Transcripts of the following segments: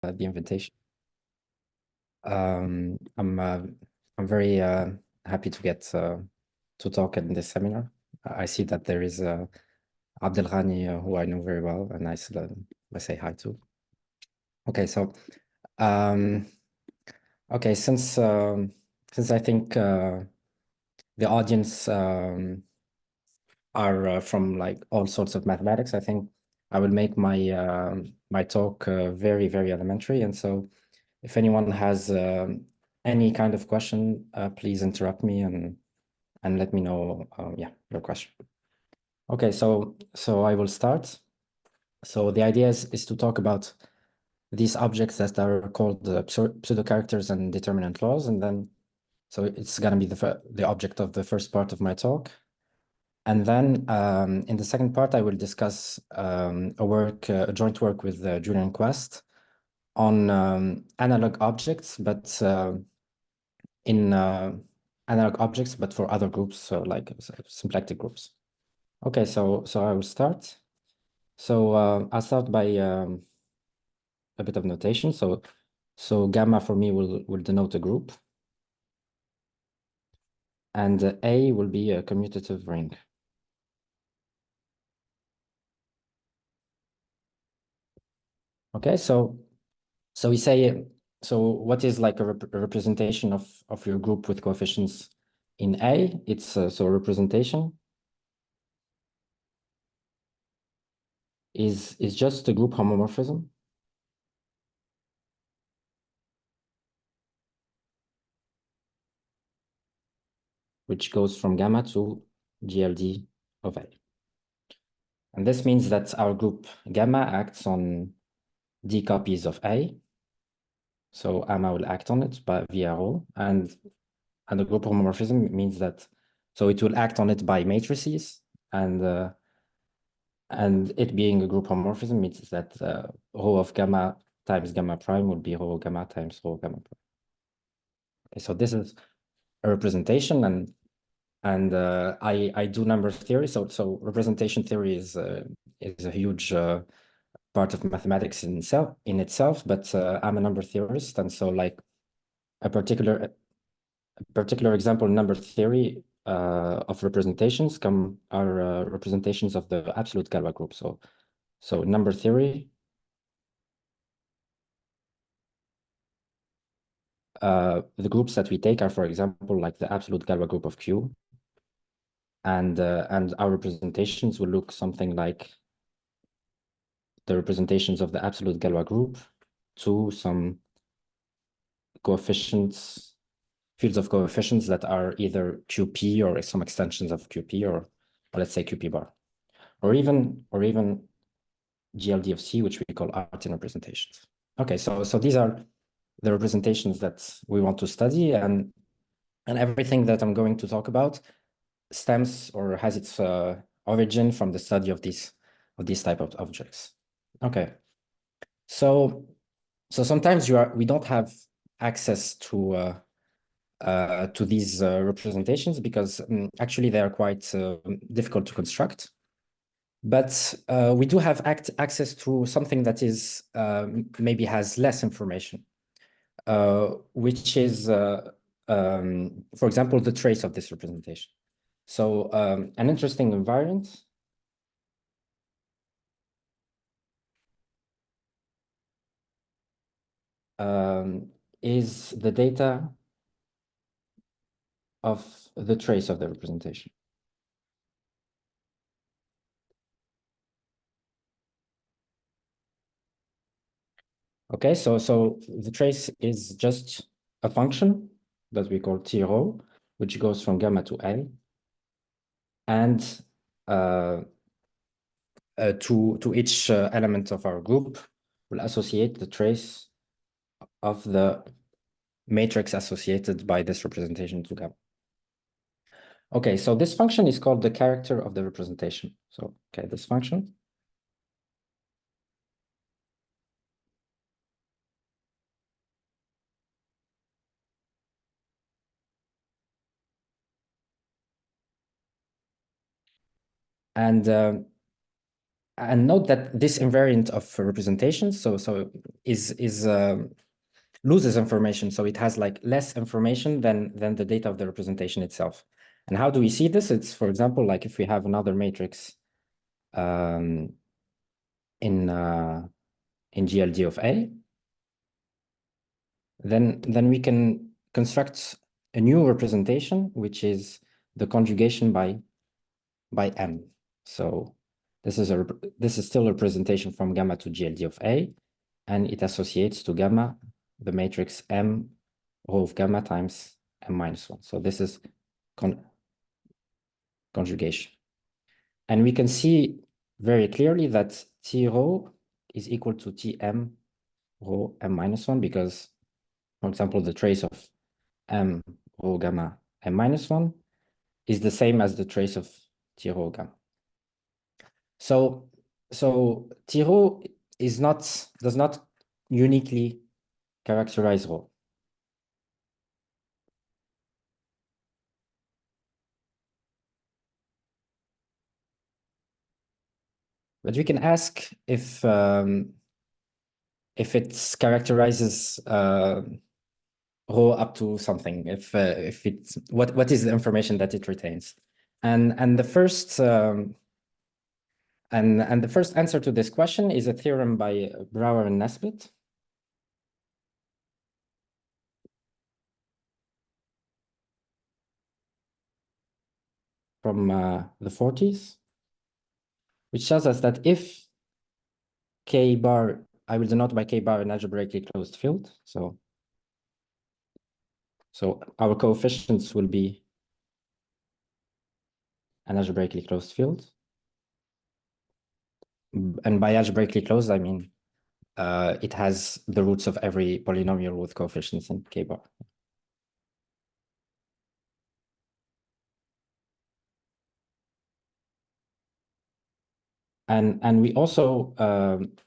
the invitation. I'm very happy to get to talk in this seminar. I see that there is Abdelghani, who I know very well, and I say hi to. Okay, so okay, since I think the audience are from like all sorts of mathematics, I think I will make my my talk very, very elementary. And so if anyone has any kind of question, please interrupt me and let me know, yeah, your question. Okay, so I will start. So the idea is to talk about these objects that are called pseudo characters and determinant laws, and then so it's going to be the object of the first part of my talk. And then in the second part, I will discuss a joint work with Julian Quast on analog objects, but in analog objects, but for other groups, so like symplectic groups. Okay, so I will start. So I'll start by a bit of notation. So gamma for me will denote a group, and A will be a commutative ring. Okay, so we say, so what is like a representation of your group with coefficients in A? It's so representation is just a group homomorphism. Which goes from gamma to GLD of A. And this means that our group gamma acts on D copies of A. So gamma will act on it by via rho, and the group homomorphism means that, so it will act on it by matrices, and it being a group homomorphism means that rho of gamma times gamma prime would be rho gamma times rho gamma prime. Okay, so this is a representation, and I do number theory. So representation theory is a huge part of mathematics in itself. But I'm a number theorist, and so like a particular example in number theory of representations are representations of the absolute Galois group. So number theory, the groups that we take are, for example, like the absolute Galois group of Q, and our representations will look something like the representations of the absolute Galois group to some coefficients, fields of coefficients that are either QP or some extensions of QP, or let's say QP bar, or even GLD of C, which we call Artin representations. Okay, so these are the representations that we want to study, and everything that I'm going to talk about stems or has its origin from the study of these type of objects. Okay, so sometimes we don't have access to these representations because actually they are quite difficult to construct. But we do have access to something that is maybe has less information, which is, for example, the trace of this representation. So an interesting invariant is the data of the trace of the representation. Okay, so the trace is just a function that we call T rho, which goes from gamma to A, and to each element of our group, we'll associate the trace of the matrix associated by this representation to gamma. Okay, so this function is called the character of the representation. So, okay, this function. And and note that this invariant of representation is loses information, so it has like less information than the data of the representation itself. And how do we see this? It's, for example, like if we have another matrix in GLD of A, then we can construct a new representation, which is the conjugation by M. So this is still a representation from gamma to GLD of A, and it associates to gamma the matrix M rho of gamma times M minus 1. So this is conjugation. And we can see very clearly that T rho is equal to Tm rho M minus 1 because, for example, the trace of M rho gamma M minus 1 is the same as the trace of T rho gamma. So T rho does not uniquely characterize rho. But we can ask if it characterizes rho up to something, if it's what is the information that it retains, and the first and the first answer to this question is a theorem by Brouwer and Nesbitt. From the 40s, which tells us that if K bar, I will denote by K bar an algebraically closed field. So our coefficients will be an algebraically closed field. And by algebraically closed, I mean it has the roots of every polynomial with coefficients in K bar. And we also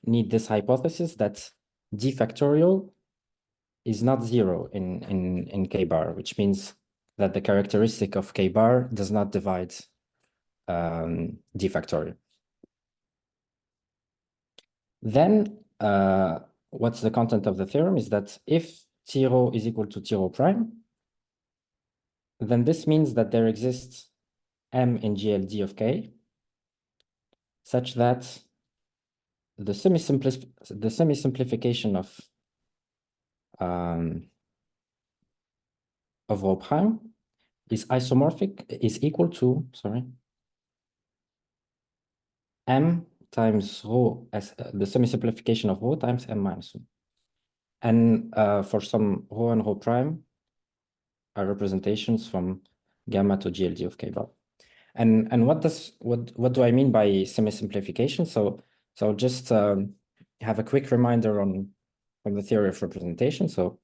need this hypothesis that d factorial is not zero in K bar, which means that the characteristic of K bar does not divide d factorial. Then what's the content of the theorem is that if T rho is equal to T rho prime, then this means that there exists M in GLD of K such that the semi-simplification of rho prime is isomorphic, is equal to, M times rho as the semi-simplification of rho times M minus 1. And for some rho and rho prime are representations from gamma to GLD of K bar. And what do I mean by semi-simplification? So just have a quick reminder from the theory of representation. So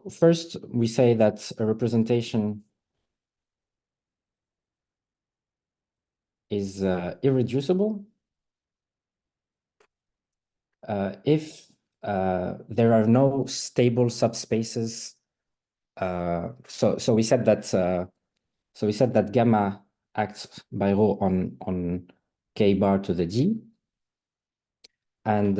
first we say that a representation is irreducible if there are no stable subspaces. So we said that gamma acts by rho on K bar to the D, and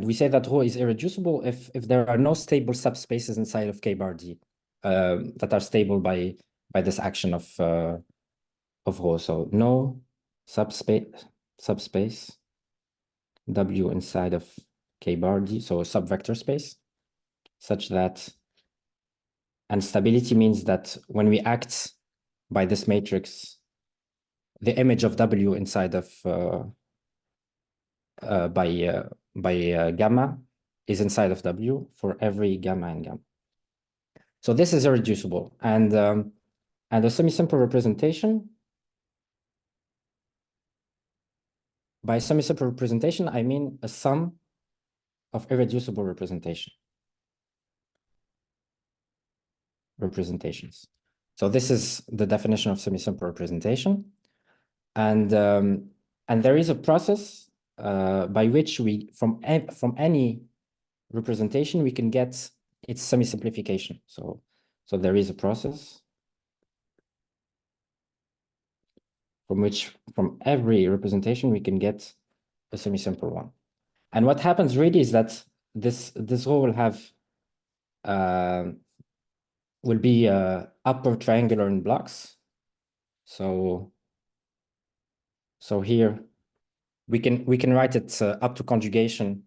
we say that rho is irreducible if there are no stable subspaces inside of K bar D that are stable by this action of rho. So no subspace W inside of K bar D, so a subvector space, such that, and stability means that when we act by this matrix, the image of W inside of by gamma is inside of W for every gamma and gamma. So this is irreducible, and a semi-simple representation. By semi-simple representation, I mean a sum of irreducible representations. So this is the definition of semi-simple representation, and there is a process by which we from any representation we can get its semi-simplification. So there is a process from every representation we can get a semi-simple one. And what happens really is that this rho will have will be upper triangular in blocks. So here we can write it up to conjugation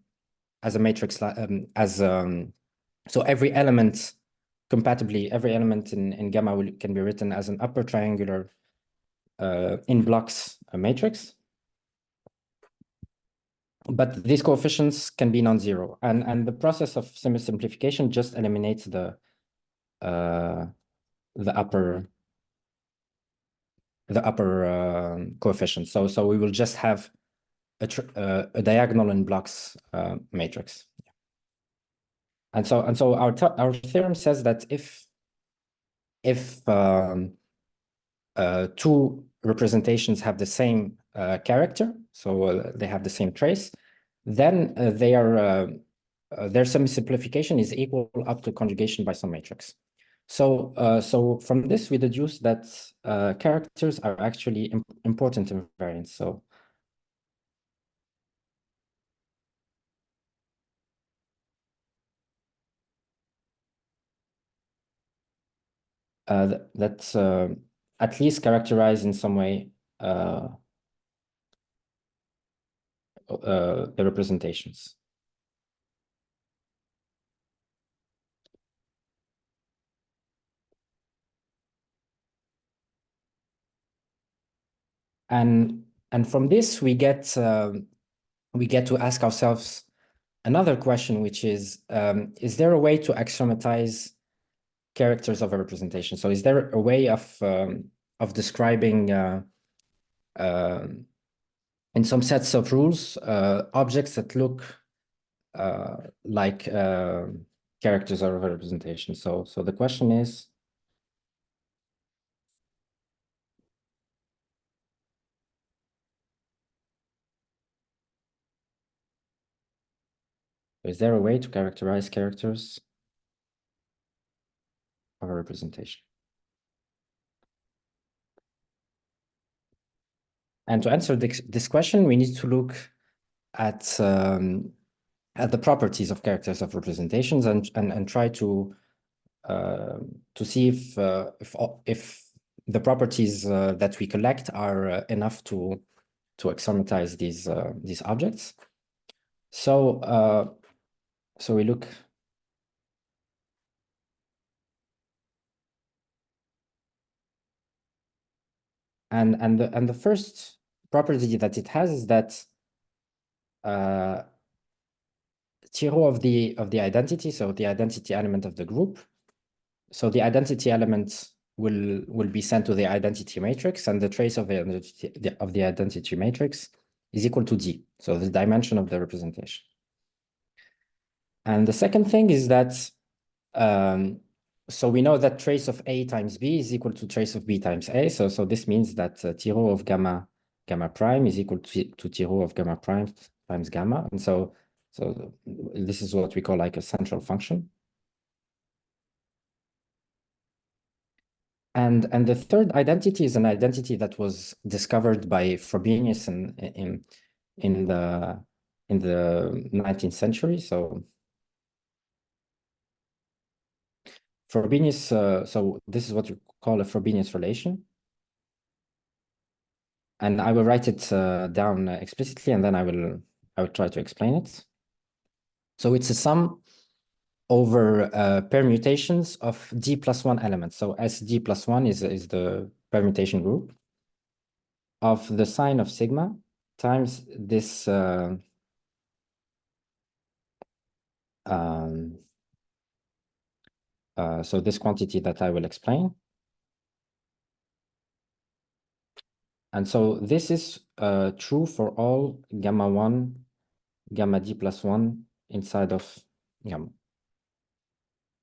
as a matrix so every element compatibly, every element in gamma can be written as an upper triangular in blocks matrix. But these coefficients can be non-zero, and the process of semi-simplification just eliminates the upper coefficient. So we will just have a diagonal in blocks matrix. And so our theorem says that if two representations have the same character, so they have the same trace, then their semi-simplification is equal up to conjugation by some matrix. So from this we deduce that characters are actually important invariants. So that's at least characterized in some way the representations. And from this we get to ask ourselves another question, which is there a way to axiomatize characters of a representation? So is there a way of describing in some sets of rules objects that look like characters of a representation? So the question is, is there a way to characterize characters of a representation? And to answer this question, we need to look at the properties of characters of representations and try to see if the properties that we collect are enough to axiomatize these objects. So we look. And the first property that it has is that T-rho of the identity, so the identity element of the group. So the identity element will be sent to the identity matrix, and the trace of the identity matrix is equal to D, so the dimension of the representation. And the second thing is that so we know that trace of A times B is equal to trace of B times A. So this means that T-rho of gamma prime is equal to T-rho of gamma prime times gamma. And so this is what we call like a central function. And the third identity is an identity that was discovered by Frobenius in the 19th century. So Frobenius, so this is what you call a Frobenius relation. And I will write it down explicitly, and then I will try to explain it. So it's a sum over permutations of D+1 elements. So SD plus 1 is the permutation group of the sign of sigma times this so this quantity that I will explain. And so this is true for all gamma 1, gamma D plus 1 inside of gamma.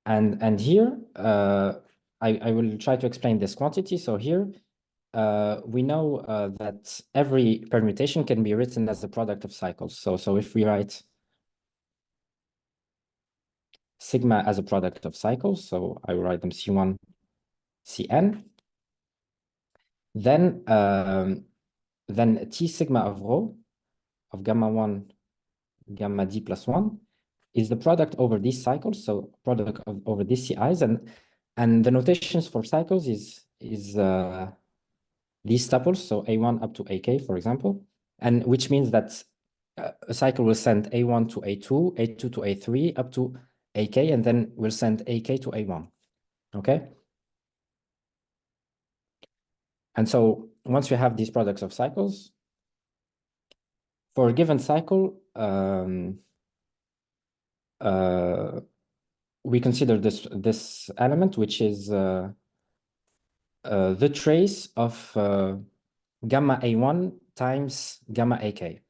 And here, I will try to explain this quantity. So here, we know that every permutation can be written as the product of cycles. So if we write sigma as a product of cycles, so I will write them C1, Cn, then then T sigma of rho of gamma 1, gamma d plus 1 is the product over these cycles, so product over these CIs, and the notations for cycles is these tuples, so A1 up to AK, for example, and which means that a cycle will send A1 to A2, A2 to A3, up to AK, and then we'll send AK to A1, okay? And so once we have these products of cycles, for a given cycle, we consider this element, which is the trace of gamma A1 times gamma AK.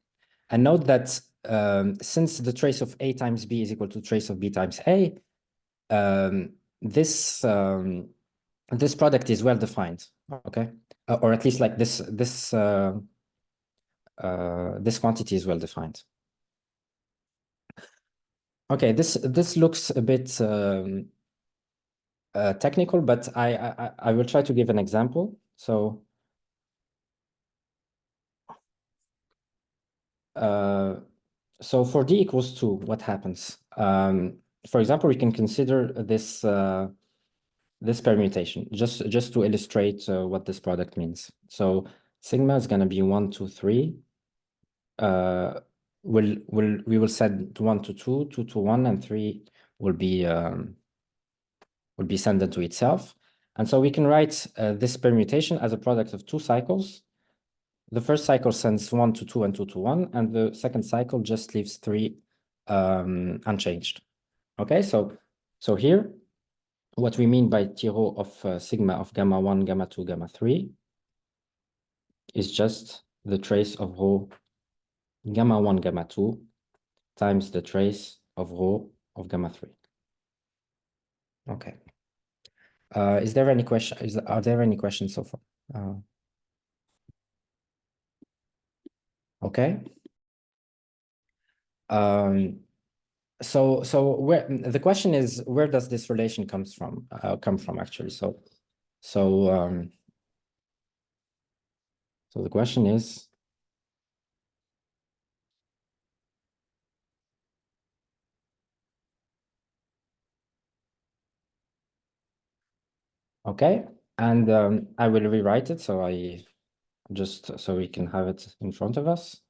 And note that since the trace of A times B is equal to trace of B times A, this product is well defined, okay? Or at least like this quantity is well defined. Okay, this looks a bit technical, but I will try to give an example. So for d equals 2, what happens? For example, we can consider this this permutation just to illustrate what this product means. So sigma is going to be 1 to 3. We will send 1 to 2, 2 to 1, and 3 will be sent to itself. And so we can write this permutation as a product of two cycles. The first cycle sends 1 to 2 and 2 to 1, and the second cycle just leaves 3 unchanged. Okay, so here, what we mean by T rho of sigma of gamma 1, gamma 2, gamma 3 is just the trace of rho gamma 1, gamma 2 times the trace of rho of gamma 3. Okay. Is there any question? Are there any questions so far? Okay. So where the question is, where does this relation come from actually? So the question is, okay, and I will rewrite it so we can have it in front of us.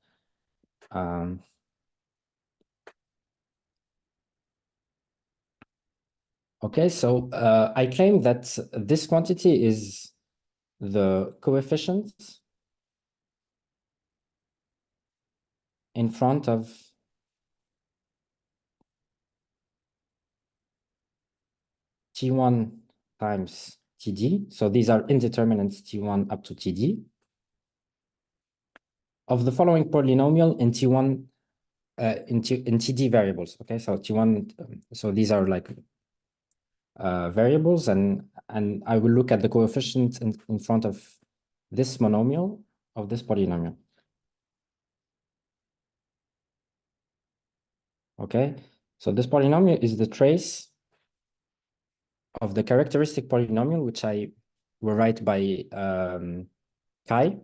Okay, so I claim that this quantity is the coefficient in front of T1 times TD. So these are indeterminants T1 up to TD of the following polynomial in T1 in TD variables. Okay, so T1, so these are like variables, and I will look at the coefficient in front of this monomial of this polynomial. Okay, so this polynomial is the trace of the characteristic polynomial, which I will write by chi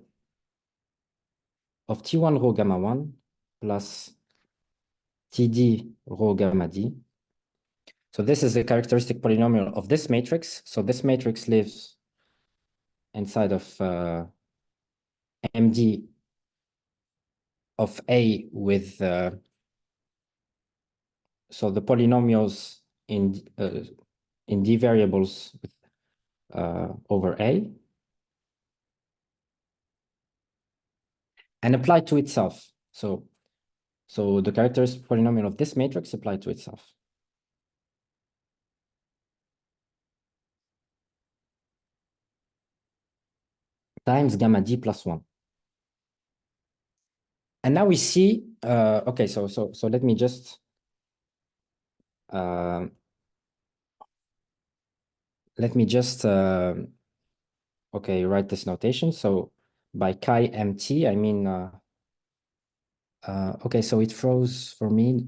of T1 rho gamma 1 plus TD rho gamma D. So this is the characteristic polynomial of this matrix. So this matrix lives inside of MD of A with so the polynomials in D variables over A, and applied to itself. So the characteristic polynomial of this matrix applied to itself. Times gamma D plus 1. And now we see, okay, so let me just okay, write this notation. So by chi mt, I mean, okay, so it froze for me.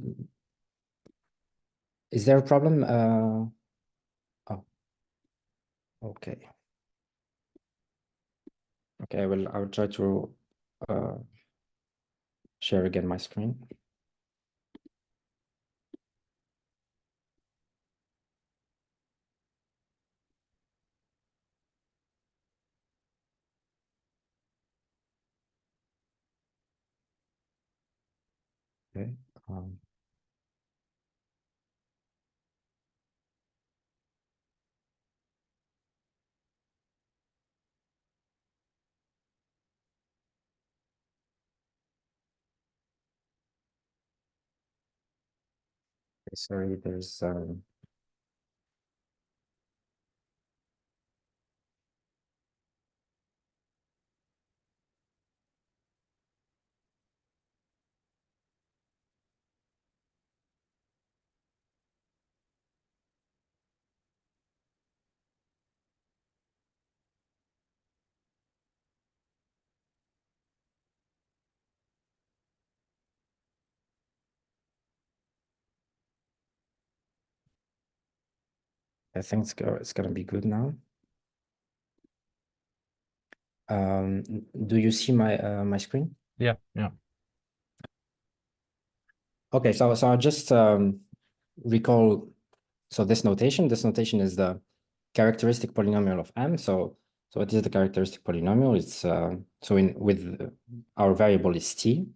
Is there a problem? Oh, okay. Okay, I will try to share again my screen. Okay. Sorry, there's I think it's gonna be good now. Do you see my my screen? Yeah. Okay, so I'll just recall. So this notation is the characteristic polynomial of M. So it is the characteristic polynomial. It's so in with our variable is t.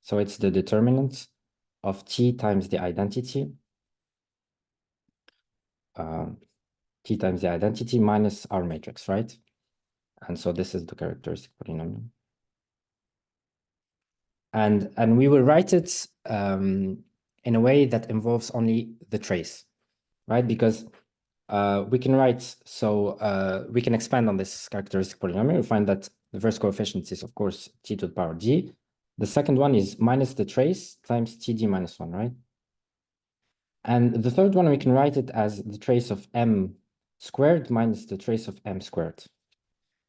So it's the determinant of t times the identity. T times the identity minus our matrix, right? And so this is the characteristic polynomial. And we will write it in a way that involves only the trace, right? Because we can write, so we can expand on this characteristic polynomial. We find that the first coefficient is, of course, t to the power d. The second one is minus the trace times td minus 1, right? And the third one, we can write it as the trace of m squared minus the trace of m squared.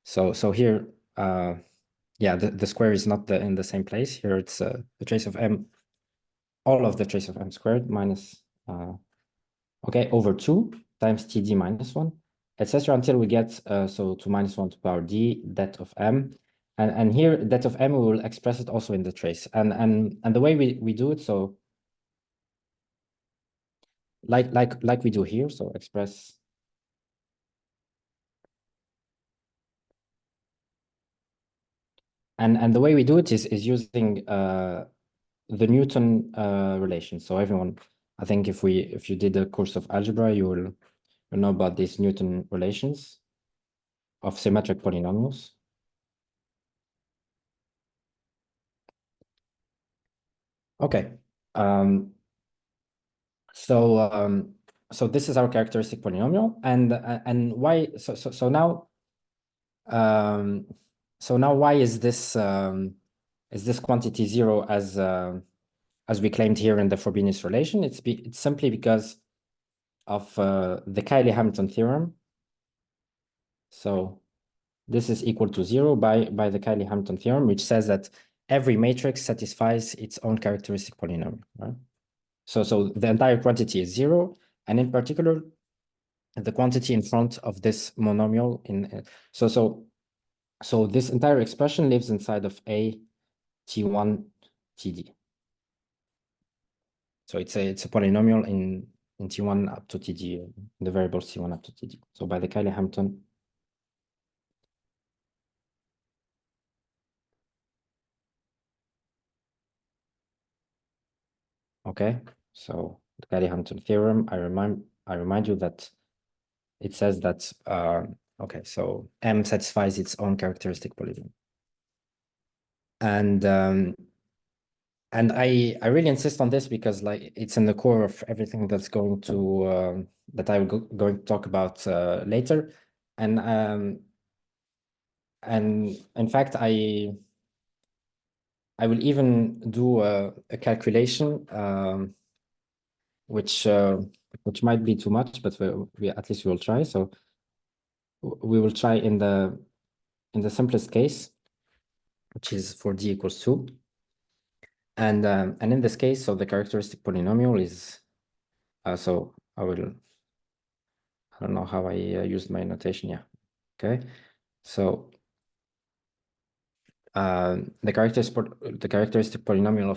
So here, yeah, the square is not in the same place. Here it's the trace of m, all of the trace of m squared minus, okay, over 2 times td minus 1, etc. until we get, so to minus 1 to power d, det of m. And here, det of m, we will express it also in the trace. And the way we do it, so like we do here, so express. And the way we do it is using the Newton relation. So everyone, I think if you did a course of algebra, you'll know about these Newton relations of symmetric polynomials. Okay. So this is our characteristic polynomial, and why? So now, why is this quantity 0 as we claimed here in the Frobenius relation? It's simply because of the Cayley-Hamilton theorem. So this is equal to 0 by the Cayley-Hamilton theorem, which says that every matrix satisfies its own characteristic polynomial, right? So the entire quantity is 0, and in particular, the quantity in front of this monomial in so this entire expression lives inside of a t1 td. So it's a polynomial in t1 up to td, the variables t1 up to td. So by the Cayley-Hamilton. Okay, so the Cayley-Hamilton theorem, I remind you that it says that okay, so M satisfies its own characteristic polynomial. And I really insist on this because like it's in the core of everything that's going to that I'm going to talk about later. And in fact, I will even do a calculation which might be too much, but we at least we will try. So we will try in the simplest case, which is for d equals 2. And in this case, so the characteristic polynomial is, so I don't know how I used my notation. Yeah. Okay. So the characteristic polynomial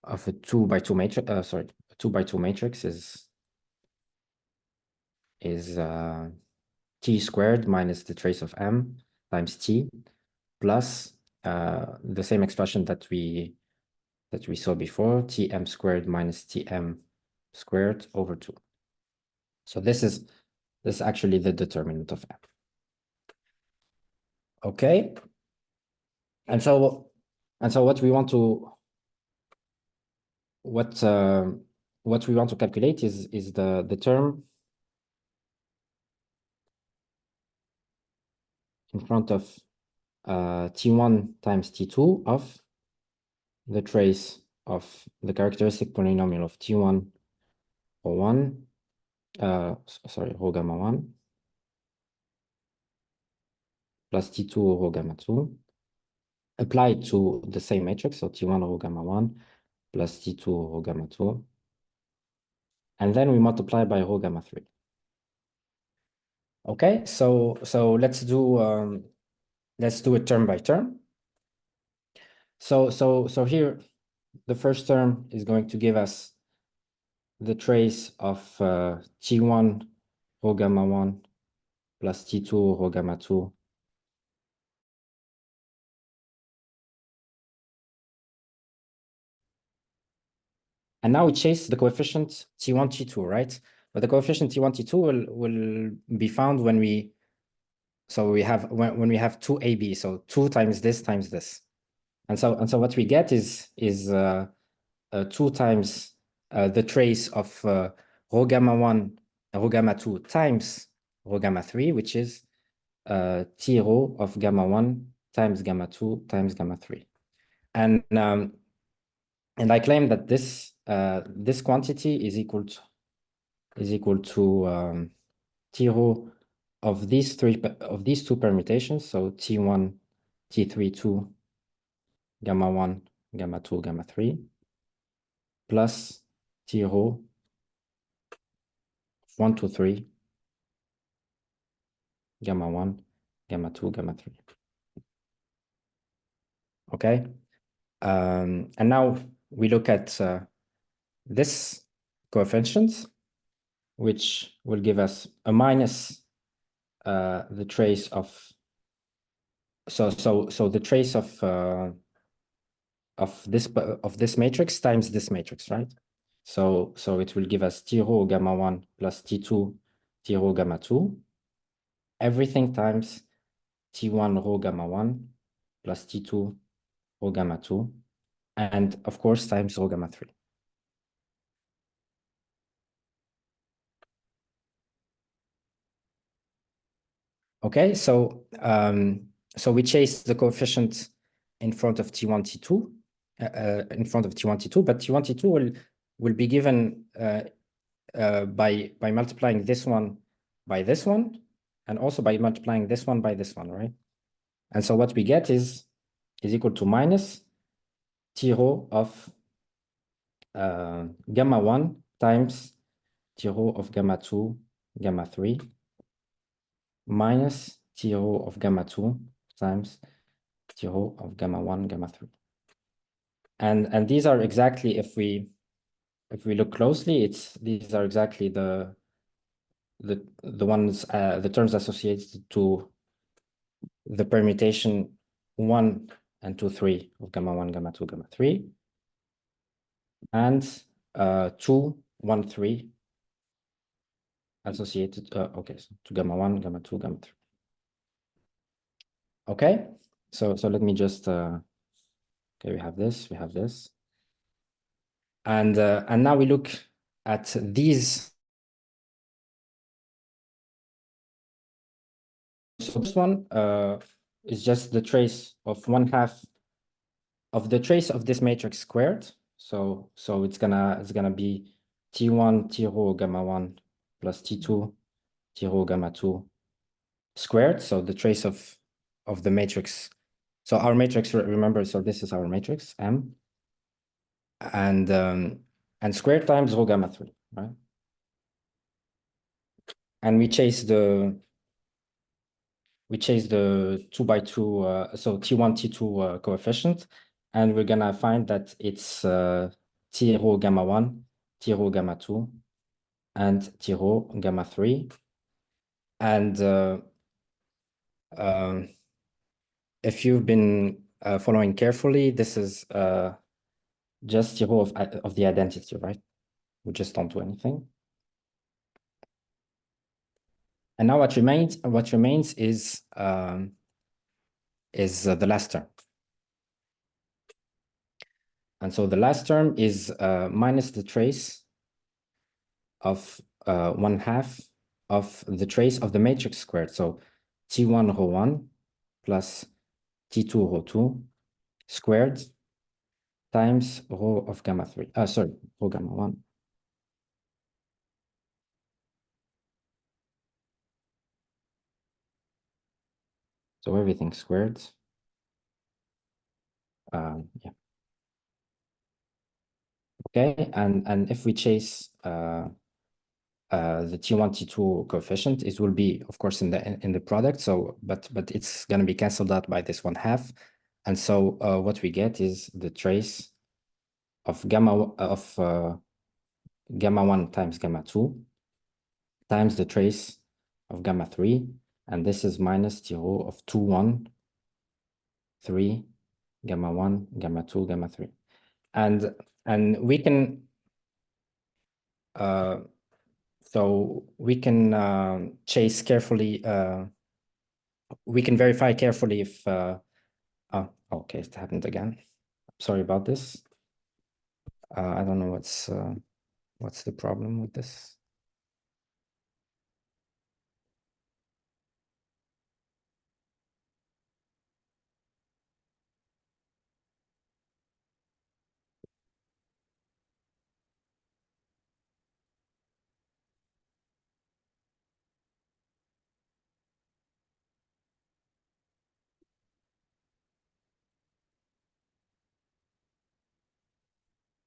of a 2 by 2 matrix, sorry, 2 by 2 matrix is t squared minus the trace of m times t plus the same expression that we saw before, tm squared minus tm squared over 2. So this is actually the determinant of m. Okay. And so what we want to calculate is the term in front of t1 times t2 of the trace of the characteristic polynomial of t1 rho 1, sorry, rho gamma 1 plus t2 rho gamma 2 applied to the same matrix, so t1 rho gamma 1 plus t2 rho gamma 2, and then we multiply by rho gamma 3. Okay, so let's do it term by term. So here, the first term is going to give us the trace of t1 rho gamma 1 plus t2 rho gamma 2 and now we chase the coefficient t1 t2, right? But the coefficient t1 t2 will be found when we have 2 AB, so 2 times this times this. And so what we get is 2 times the trace of rho gamma 1 rho gamma 2 times rho gamma 3, which is t rho of gamma 1 times gamma 2 times gamma 3. And I claim that this quantity is equal to t rho of these two permutations, so t1 t3 2 gamma 1 gamma 2 gamma 3 plus t rho 1 2 3 gamma 1 gamma 2 gamma 3. Okay, and now we look at this coefficient, which will give us a minus the trace of the trace of this matrix times this matrix, right? So it will give us t rho gamma 1 plus t2 t rho gamma 2, everything times t1 rho gamma 1 plus t2 rho gamma 2, and of course times rho gamma 3. Okay, so we chase the coefficient in front of t1 t2, but t1 t2 will be given by multiplying this one by this one, and also by multiplying this one by this one, right? And so what we get is equal to minus t rho of gamma 1 times t rho of gamma 2 gamma 3 minus t rho of gamma 2 times t rho of gamma 1 gamma 3. And these are exactly, if we look closely, these are exactly the ones, the terms associated to the permutation 1 and 2 3 of gamma 1 gamma 2 gamma 3, and 2 1 3 associated okay, so to gamma 1 gamma 2 gamma 3. Okay, so let me just okay, we have this, and now we look at these. So this one is just the trace of 1/2 of the trace of this matrix squared. So it's gonna be t1 t rho gamma 1 plus t2 t rho gamma 2 squared. So the trace of the matrix. So our matrix, remember, so this is our matrix M, and squared times rho gamma 3, right? And we chase the we chase the 2 by 2, so T1, T2 coefficient, and we're gonna find that it's T rho gamma 1, T rho gamma 2, and T rho gamma 3. And if you've been following carefully, this is just T rho of the identity, right? We just don't do anything. And now what remains is the last term. And so the last term is minus the trace of 1/2 of the trace of the matrix squared. So T1 rho 1 plus T2 rho 2 squared times rho of gamma 3. Sorry, rho gamma 1. So everything squared. Yeah. Okay, and if we chase the T1, T2 coefficient, it will be, of course, in the product. So, but it's going to be canceled out by this 1/2, and so what we get is the trace of gamma 1 times gamma 2 times the trace of gamma 3, and this is minus T rho of 2, 1, 3, gamma 1, gamma 2, gamma 3, and we can. So we can chase carefully. We can verify carefully if. Oh, okay, it happened again. Sorry about this. I don't know what's the problem with this.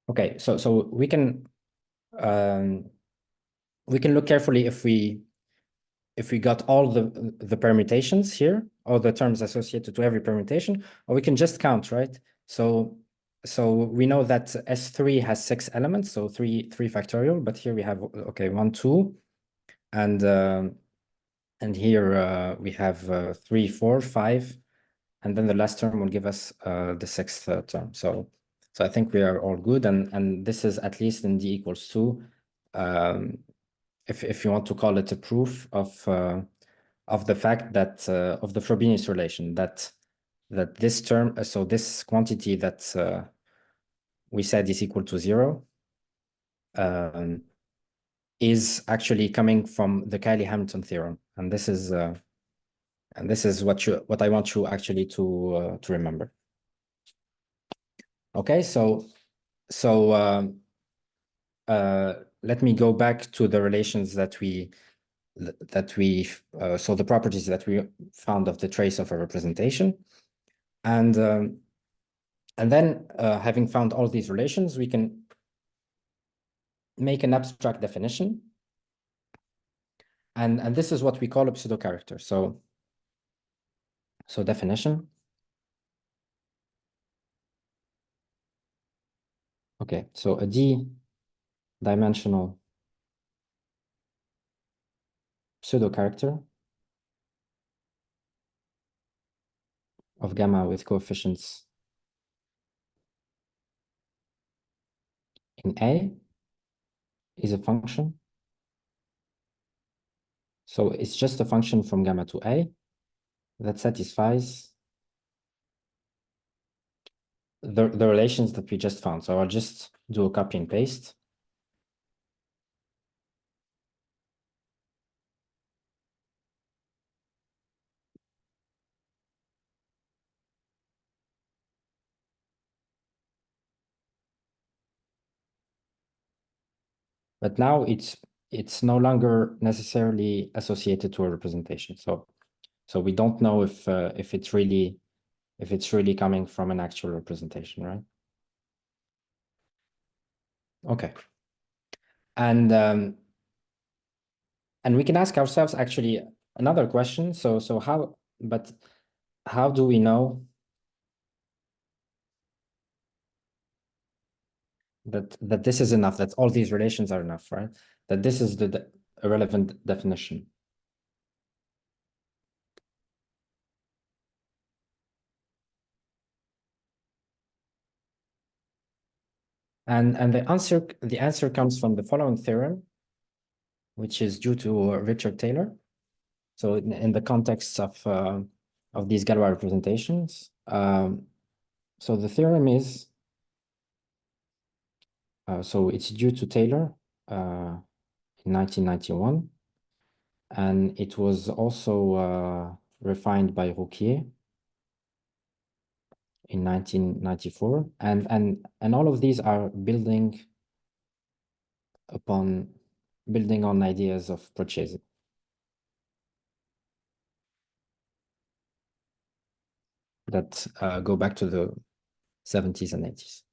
Okay, so we can look carefully if we got all the permutations here, all the terms associated to every permutation, or we can just count, right? So we know that S3 has 6 elements, so 3 factorial, but here we have, okay, 1, 2, and here we have 3, 4, 5, and then the last term will give us the 6th term. So I think we are all good, and this is at least in D equals 2. If you want to call it a proof of the fact that of the Frobenius relation, that this term, so this quantity that we said is equal to 0, is actually coming from the Cayley-Hamilton theorem, and this is what I want you actually to remember. Okay, so let me go back to the relations that we so the properties that we found of the trace of a representation, and then having found all these relations, we can make an abstract definition, and this is what we call a pseudo character. So definition. Okay, so a D-dimensional pseudo character of gamma with coefficients in A is a function. So it's just a function from gamma to A that satisfies the relations that we just found. So I'll just do a copy and paste. But now it's no longer necessarily associated to a representation. So we don't know if it's really coming from an actual representation, right? Okay. And we can ask ourselves actually another question. So how but how do we know that this is enough, that all these relations are enough, right? That this is the relevant definition. And the answer comes from the following theorem, which is due to Richard Taylor. So in the context of these Galois representations, so the theorem is, so it's due to Taylor in 1991, and it was also refined by Rouquier in 1994, and all of these are building on ideas of Procese. That go back to the 70s and 80s.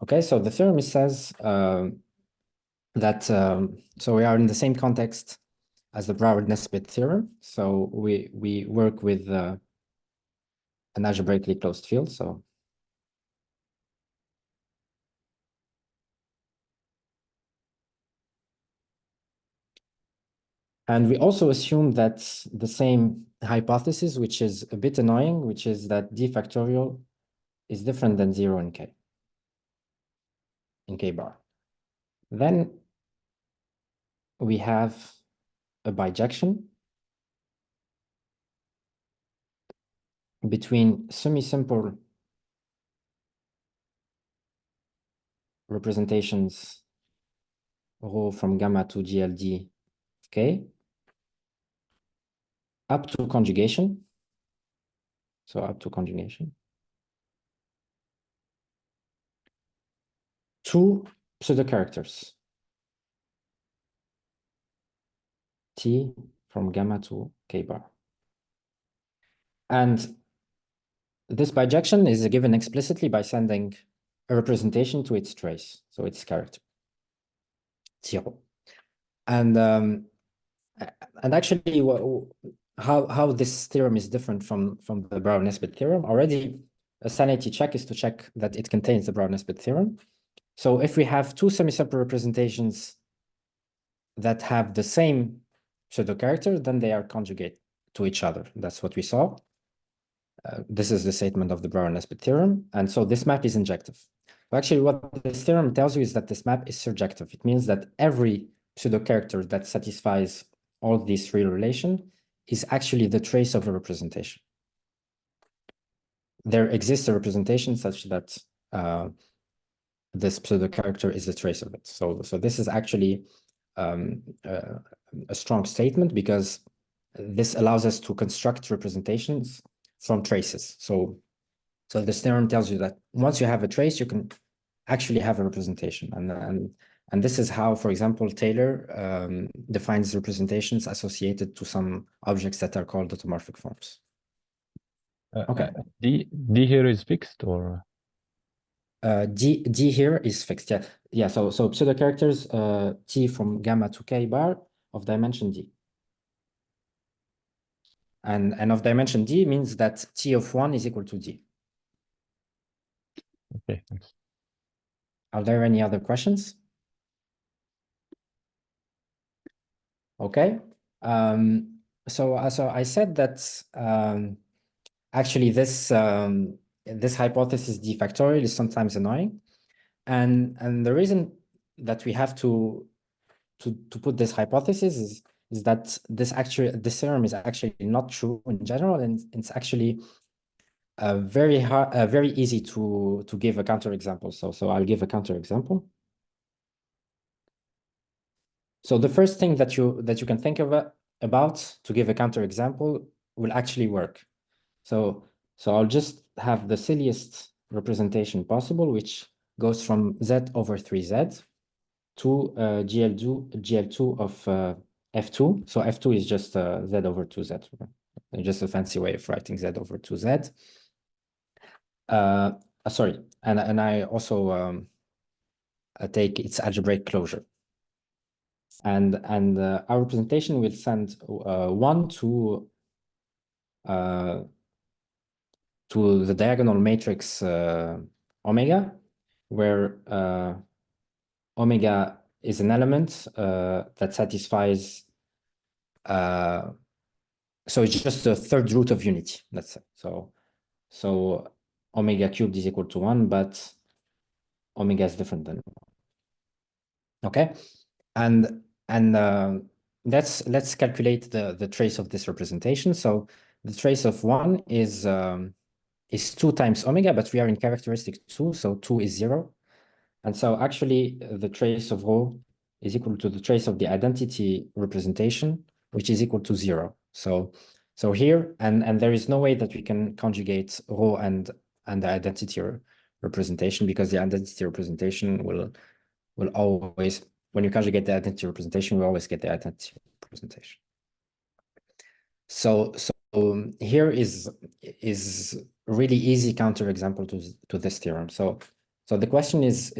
Okay, so the theorem says that, so we are in the same context as the Broward-Nesbitt theorem. So we work with an algebraically closed field. So and we also assume that the same hypothesis, which is a bit annoying, which is that d factorial is different than 0 in k bar. Then we have a bijection between semi-simple representations rho from gamma to GLD k up to conjugation. So up to conjugation. Two pseudo characters. T from gamma to k bar. And this bijection is given explicitly by sending a representation to its trace, so its character, 0. And actually, how this theorem is different from the Broward-Nesbitt theorem, already a sanity check is to check that it contains the Broward-Nesbitt theorem. So if we have two semi-simple representations that have the same pseudo character, then they are conjugate to each other. That's what we saw. This is the statement of the Broward-Nesbitt theorem. And so this map is injective. But actually, what this theorem tells you is that this map is surjective. It means that every pseudo character that satisfies all these three relations is actually the trace of a representation. There exists a representation such that this pseudo character is a trace of it. So this is actually a strong statement, because this allows us to construct representations from traces. So this theorem tells you that once you have a trace, you can actually have a representation. And this is how, for example, Taylor defines representations associated to some objects that are called automorphic forms. Okay. D here is fixed, or? D here is fixed. Yeah. So pseudo characters T from gamma to k bar of dimension D. And of dimension D means that T of 1 is equal to D. Okay, thanks. Are there any other questions? Okay. So I said that actually this hypothesis d factorial is sometimes annoying, and the reason that we have to put this hypothesis is that this theorem is actually not true in general, and it's actually very easy to give a counterexample. So I'll give a counterexample. So the first thing that you can think about to give a counterexample will actually work. So I'll just have the silliest representation possible, which goes from z over 3z to GL2 of f2. So f2 is just z over 2z, just a fancy way of writing z over 2z. Sorry, and I also take its algebraic closure. And our representation will send 1 to to the diagonal matrix omega, where omega is an element that satisfies, so it's just the third root of unity, let's say. So omega cubed is equal to 1, but omega is different than 1. Okay, and let's calculate the trace of this representation. So the trace of 1 is 2 times omega, but we are in characteristic 2, so 2 is 0. And so actually the trace of rho is equal to the trace of the identity representation, which is equal to 0. So here, and there is no way that we can conjugate rho and the identity representation, because the identity representation will always, when you conjugate the identity representation, we always get the identity representation. So here is really easy counterexample to this theorem. So the question is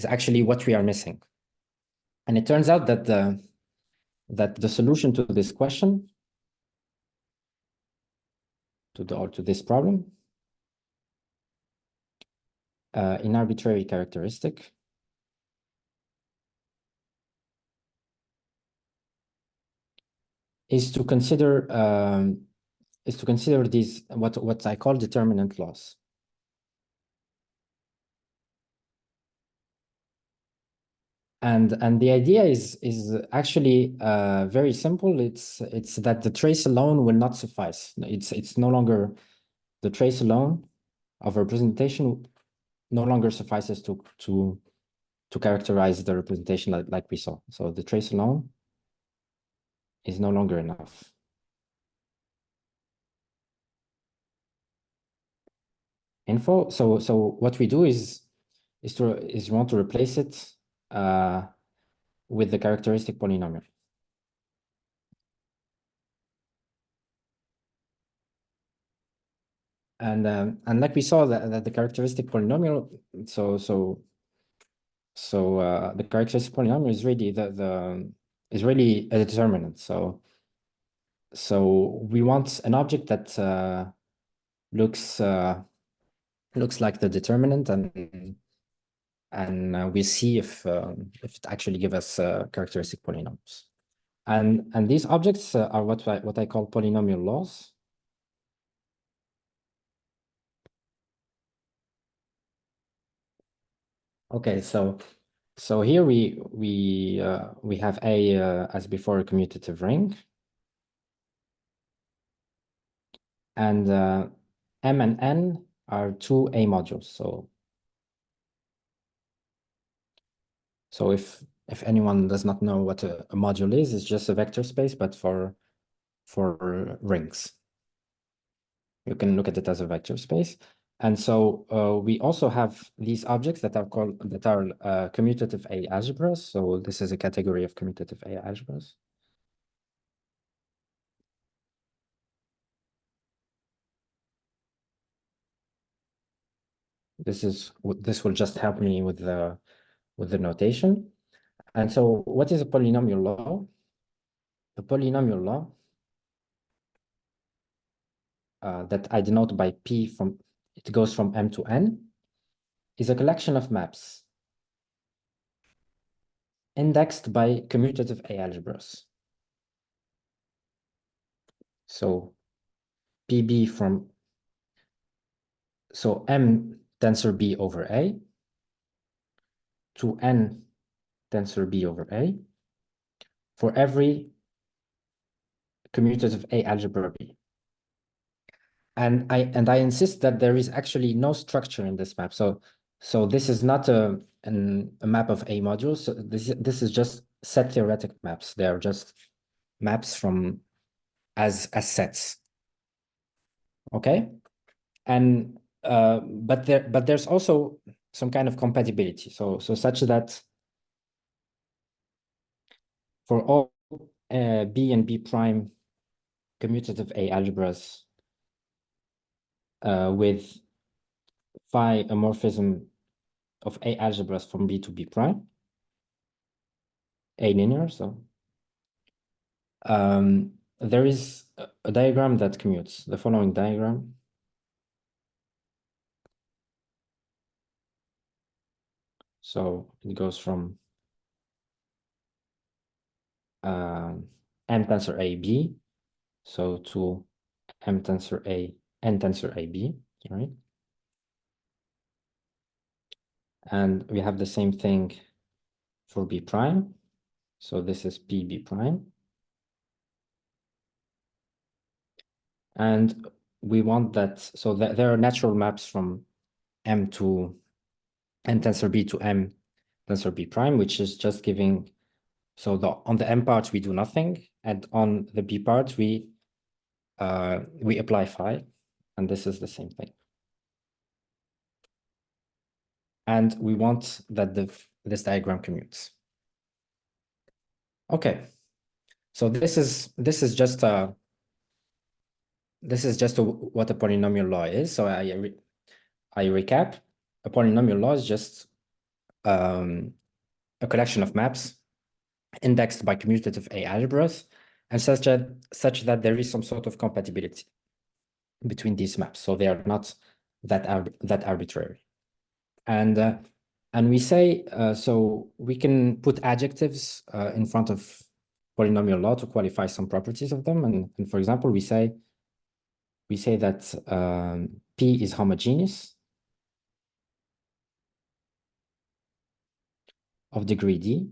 actually what we are missing, and it turns out that the solution to this question, to this problem, in arbitrary characteristic, is to consider these what I call determinant laws. And the idea is actually very simple. It's that the trace alone will not suffice. It's no longer, the trace alone of a representation no longer suffices to characterize the representation like we saw. So the trace alone is no longer enough. Info. So what we do is we want to replace it with the characteristic polynomial. And like we saw that the characteristic polynomial, so the characteristic polynomial is really is really a determinant. So we want an object that looks like the determinant, and we see if it actually gives us characteristic polynomials. And these objects are what I call polynomial laws. Okay, so here we have A as before a commutative ring, and M and N are two A modules. So if anyone does not know what a module is, it's just a vector space, but for rings. You can look at it as a vector space. And so we also have these objects that are commutative A algebras. So this is a category of commutative A algebras. This will just help me with the notation. And so what is a polynomial law? A polynomial law that I denote by P it goes from M to N, is a collection of maps indexed by commutative A algebras. So PB so M tensor B over A to N tensor B over A for every commutative A algebra B. And I insist that there is actually no structure in this map. So this is not a map of A modules. So this is just set theoretic maps. They are just maps from as sets. Okay, and but there's also some kind of compatibility. So such that for all B and B prime commutative A algebras with phi amorphism of A algebras from B to B prime, A linear, so there is a diagram that commutes. The following diagram. So it goes from m tensor A, B, so to m tensor A, n tensor A, B, right? And we have the same thing for B prime. So this is P, B prime. And we want that, so that there are natural maps from M to n tensor B to M tensor B prime, which is just giving, so on the M part, we do nothing. And on the B part, we apply phi, and this is the same thing. And we want that this diagram commutes. Okay, so this is just what a polynomial law is. So I recap. A polynomial law is just a collection of maps indexed by commutative A algebras, and such that there is some sort of compatibility between these maps. So they are not that arbitrary. And we say, so we can put adjectives in front of polynomial law to qualify some properties of them. And for example, we say that P is homogeneous of degree D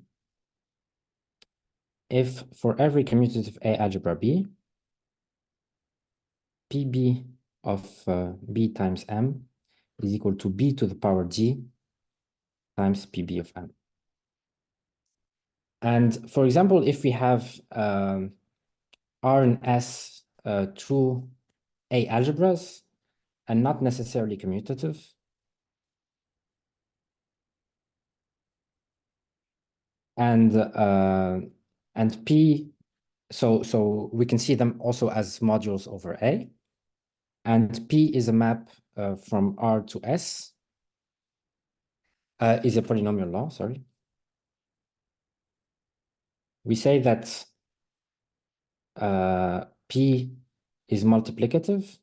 if for every commutative A algebra B, PB of B times M is equal to B to the power G times PB of M. And for example, if we have R and S true A algebras and not necessarily commutative, and P, so we can see them also as modules over A, and P is a map from R to S, is a polynomial law, sorry. We say that P is multiplicative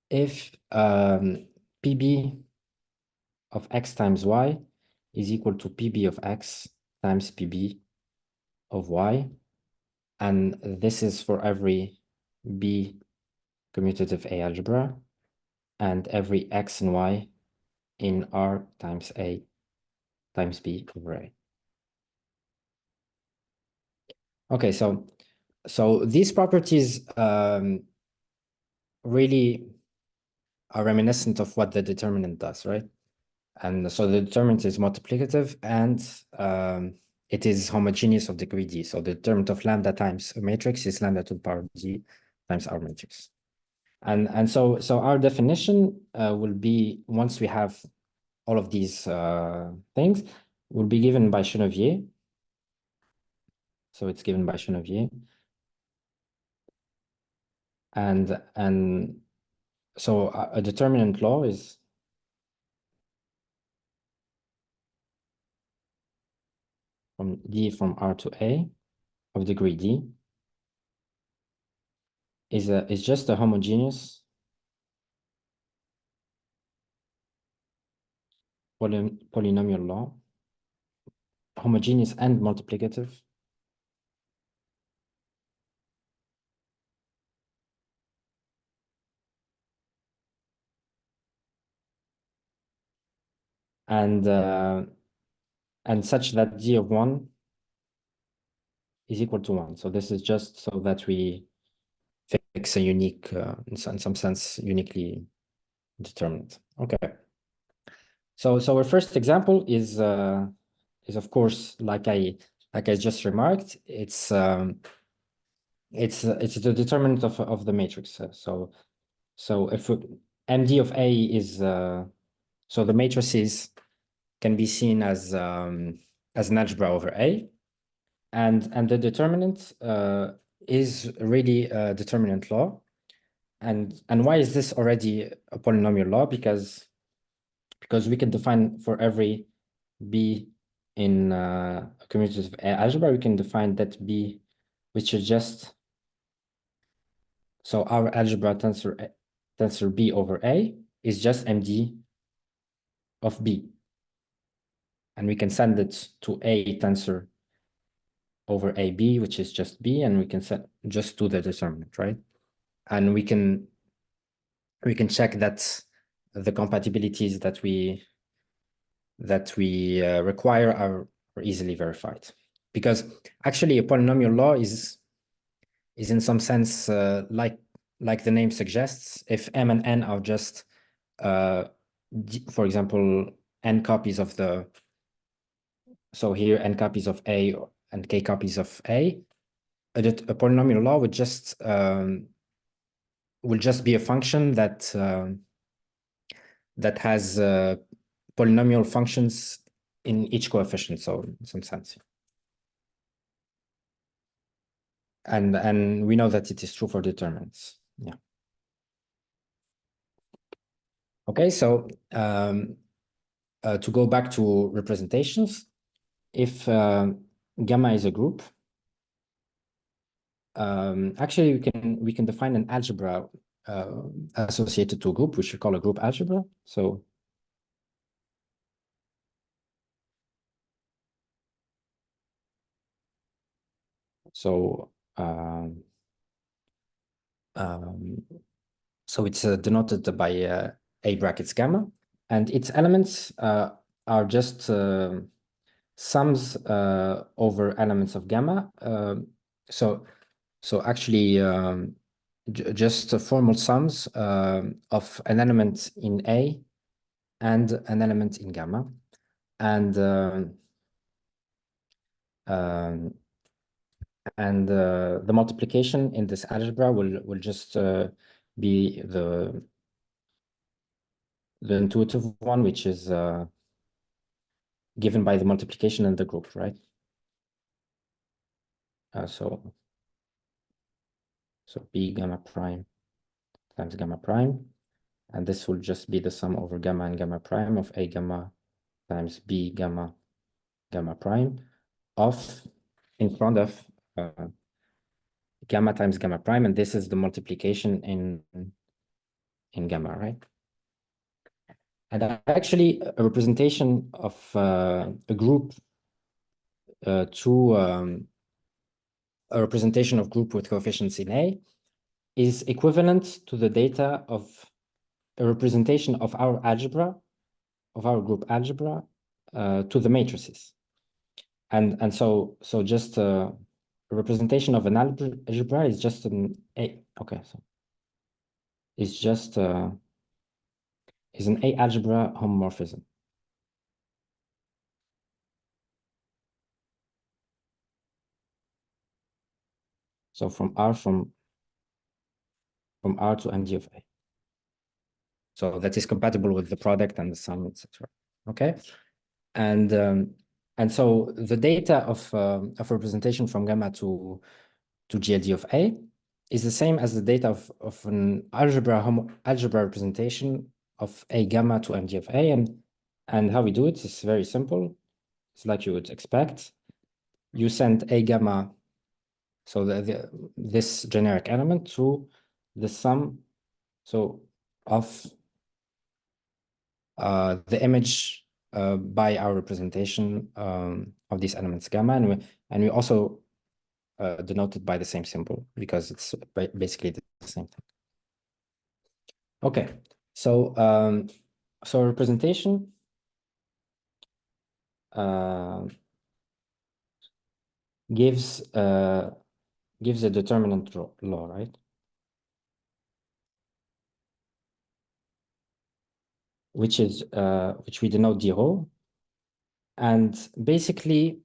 if PB of X times Y is equal to PB of X times PB of Y. And this is for every B commutative A algebra and every X and Y in R times A times B over A. Okay, so these properties really are reminiscent of what the determinant does, right? And so the determinant is multiplicative and it is homogeneous of degree D. So the determinant of lambda times a matrix is lambda to the power D times our matrix. And so our definition will be, once we have all of these things, will be given by Chenevier. So it's given by Chenevier. And so a determinant law is from D from R to A of degree D is just a homogeneous polynomial law, homogeneous and multiplicative, and such that D of 1 is equal to 1. So this is just so that we fix a unique, in some sense, uniquely determinant. Okay. So our first example is of course, like I just remarked, it's the determinant of the matrix. So if MD of A is so the matrices can be seen as an algebra over A, and the determinant is really a determinant law. And why is this already a polynomial law? Because we can define for every B in a commutative algebra, we can define that B, which is just, so our algebra tensor B over A is just MD of B. And we can send it to A tensor over AB, which is just B, and we can just do the determinant, right? And we can check that the compatibilities that we require are easily verified. Because actually a polynomial law is in some sense like the name suggests, if M and N are just for example n copies of the, so here n copies of A and k copies of A, a polynomial law would just will just be a function that has polynomial functions in each coefficient, so in some sense. And we know that it is true for determinants. Yeah. Okay, so to go back to representations, if gamma is a group, actually we can define an algebra associated to a group, which we call a group algebra. So so it's denoted by A brackets gamma, and its elements are just sums over elements of gamma. So actually just formal sums of an element in A and an element in gamma, and the multiplication in this algebra will just be the intuitive one, which is given by the multiplication in the group, right? So B gamma prime times gamma prime, and this will just be the sum over gamma and gamma prime of A gamma times B gamma gamma prime of in front of gamma times gamma prime, and this is the multiplication in gamma, right? And actually a representation of a group to a representation of group with coefficients in A is equivalent to the data of a representation of our algebra, of our group algebra, to the matrices. And so just a representation of an algebra is just an A. Okay, so it's just is an A algebra homomorphism. So from R to MD of A. So that is compatible with the product and the sum, etc. Okay, and so the data of representation from gamma to GLD of A is the same as the data of an algebra representation of A gamma to MD of A, and how we do it is very simple. It's like you would expect. You send A gamma, so this generic element, to the sum, so of the image by our representation of these elements gamma, and we also denote it by the same symbol because it's basically the same thing. Okay, so representation gives a determinant law, right? Which we denote d rho, and basically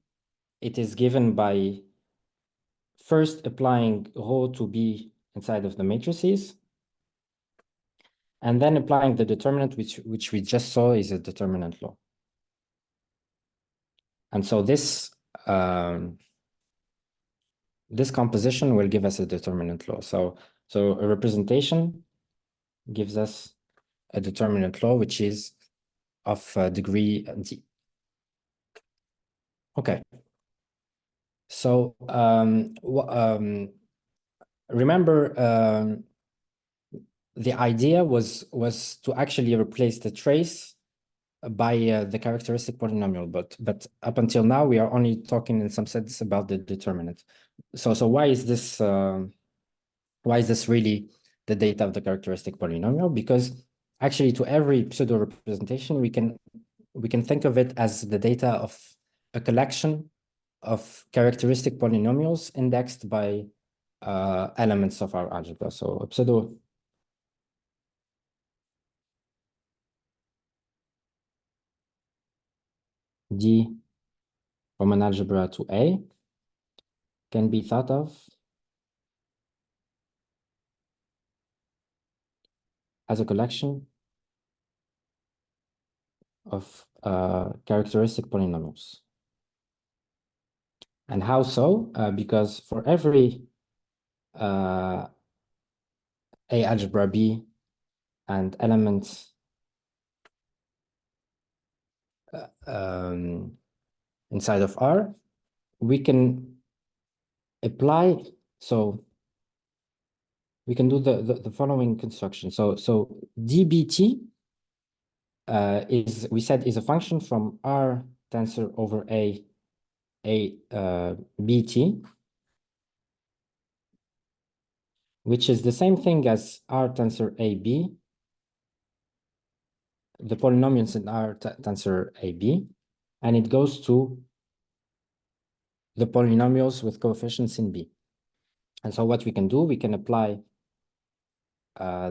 it is given by first applying rho to be inside of the matrices, and then applying the determinant, which we just saw is a determinant law. And so this this composition will give us a determinant law. So a representation gives us a determinant law, which is of degree d. Okay. So remember, the idea was to actually replace the trace by the characteristic polynomial, but up until now we are only talking in some sense about the determinant. So why is this really the data of the characteristic polynomial? Because actually, to every pseudo representation, we can think of it as the data of a collection of characteristic polynomials indexed by elements of our algebra. So a pseudo D from an algebra to A can be thought of as a collection of characteristic polynomials. And how so? Because for every A algebra B and elements inside of R, we can apply, so we can do the following construction. So dbt we said is a function from R tensor over bt, which is the same thing as R tensor AB, the polynomials in R tensor AB, and it goes to the polynomials with coefficients in B. And so what we can do, we can apply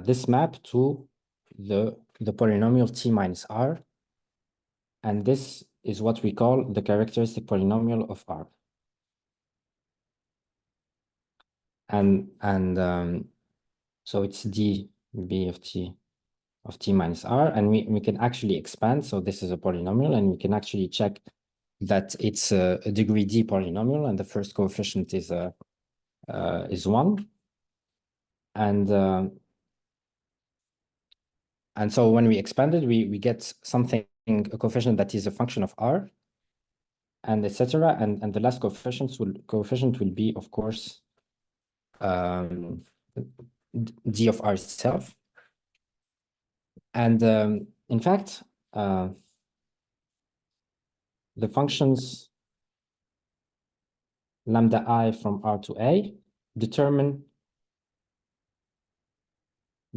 this map to the polynomial T minus R, and this is what we call the characteristic polynomial of R. And so it's dB of T minus R, and we can actually expand. So this is a polynomial, and we can actually check that it's a degree D polynomial, and the first coefficient is 1. And so when we expand it, we get something, a coefficient that is a function of R, and etc. And the last coefficient will be, of course, D of R itself. And in fact, the functions lambda I from R to A determine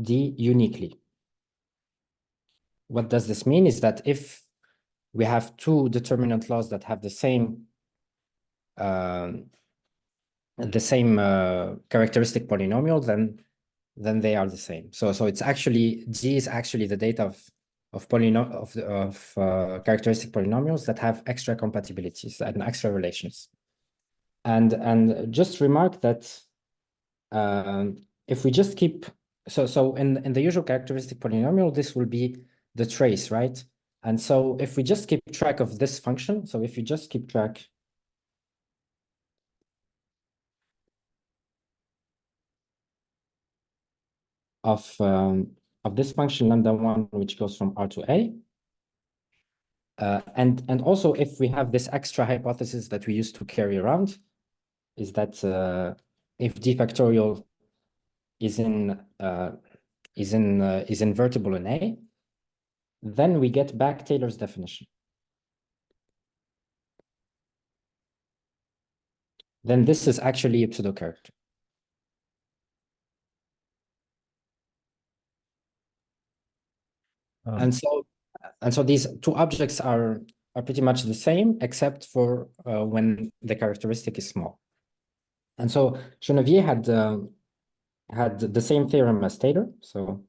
D uniquely. What does this mean is that if we have two determinant laws that have the same characteristic polynomial, then they are the same. So it's actually, D is actually the data of characteristic polynomials that have extra compatibilities and extra relations. And just remark that if we just keep, so in the usual characteristic polynomial, this will be the trace, right? And so if we just keep track of this function, so if you just keep track of this function lambda 1, which goes from R to A, and also if we have this extra hypothesis that we used to carry around, is that if D factorial is invertible in A, then we get back Taylor's definition. Then this is actually a pseudo character. And so these two objects are pretty much the same, except for when the characteristic is small. And so Chenevier had the same theorem as Taylor, so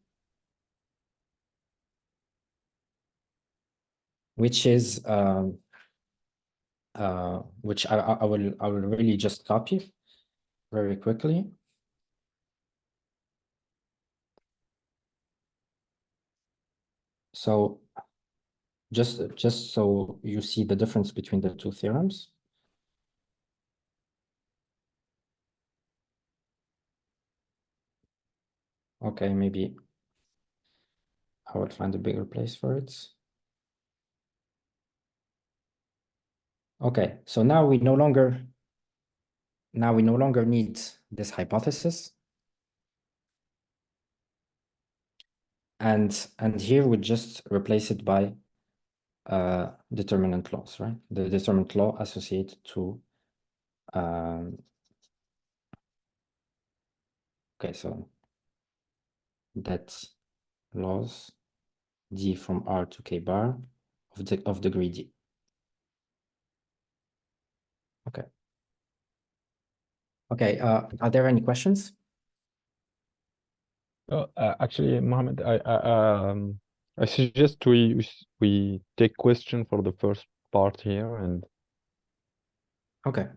which is which I will really just copy very quickly. So just so you see the difference between the two theorems. Okay, maybe I will find a bigger place for it. Okay, so now we no longer need this hypothesis. And here we just replace it by determinant laws, right? The determinant law associated to okay, so that's laws d from R to k bar of degree d. Okay. Okay, are there any questions? Actually, Mohamed, I suggest we take question for the first part here, and Okay.